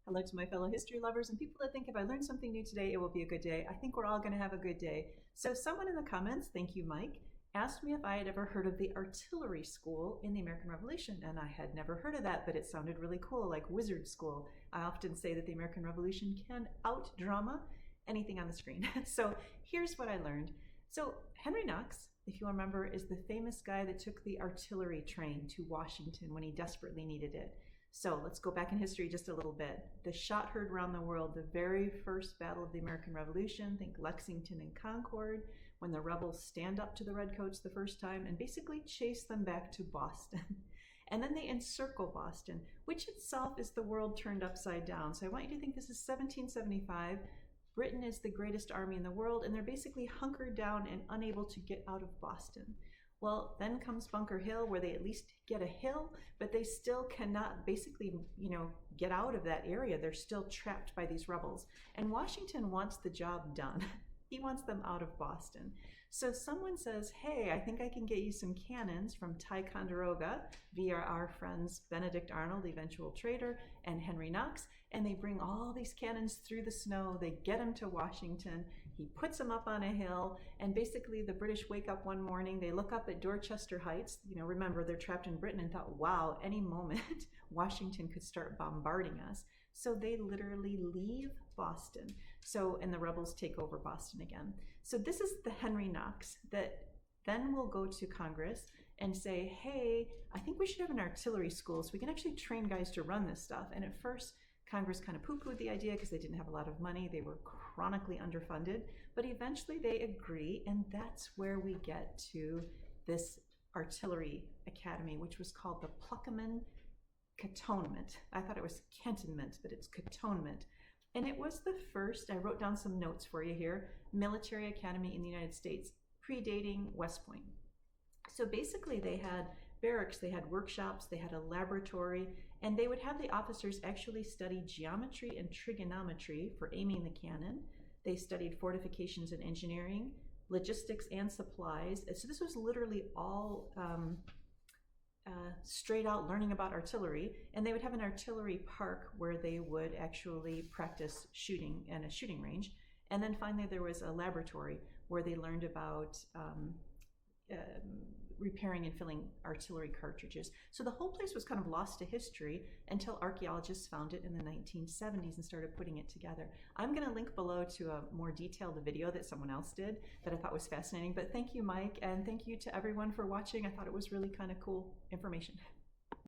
Hello to my fellow history lovers and people that think if I learned something new today, it will be a good day. I think we're all going to have a good day. So someone in the comments, thank you, Mike, asked me if I had ever heard of the artillery school in the American Revolution, and I had never heard of that, but it sounded really cool, like wizard school. I often say that the American Revolution can out-drama anything on the screen. So here's what I learned. So Henry Knox, if you remember, is the famous guy that took the artillery train to Washington when he desperately needed it. So let's go back in history just a little bit. The shot heard around the world, the very first battle of the American Revolution, think Lexington and Concord, when the rebels stand up to the redcoats the first time and basically chase them back to Boston. And then they encircle Boston, which itself is the world turned upside down. So I want you to think this is 1775. Britain is the greatest army in the world, and they're basically hunkered down and unable to get out of Boston. Well, then comes Bunker Hill, where they at least get a hill, but they still cannot basically, get out of that area. They're still trapped by these rebels. And Washington wants the job done. He wants them out of Boston. So someone says, hey, I think I can get you some cannons from Ticonderoga via our friends Benedict Arnold, the eventual traitor, and Henry Knox. And they bring all these cannons through the snow. They get them to Washington. He puts them up on a hill. And basically the British wake up one morning. They look up at Dorchester Heights. Remember, they're trapped in Britain, and thought, wow, any moment Washington could start bombarding us. So they literally leave Boston. And the rebels take over Boston again. So this is the Henry Knox that then will go to Congress and say, hey, I think we should have an artillery school so we can actually train guys to run this stuff. And at first, Congress kind of poo-pooed the idea because they didn't have a lot of money. They were chronically underfunded, but eventually they agree, and that's where we get to this artillery academy, which was called the Pluckemin Cantonment. I thought it was Cantonment, but it's Cantonment. And it was the first, I wrote down some notes for you here, military academy in the United States, predating West Point. So basically they had barracks, they had workshops, they had a laboratory, and they would have the officers actually study geometry and trigonometry for aiming the cannon. They studied fortifications and engineering, logistics and supplies. So this was literally all straight out learning about artillery, and they would have an artillery park where they would actually practice shooting and a shooting range. And then finally there was a laboratory where they learned about repairing and filling artillery cartridges. So the whole place was kind of lost to history until archaeologists found it in the 1970s and started putting it together. I'm going to link below to a more detailed video that someone else did that I thought was fascinating. But thank you, Mike, and thank you to everyone for watching. I thought it was really kind of cool information.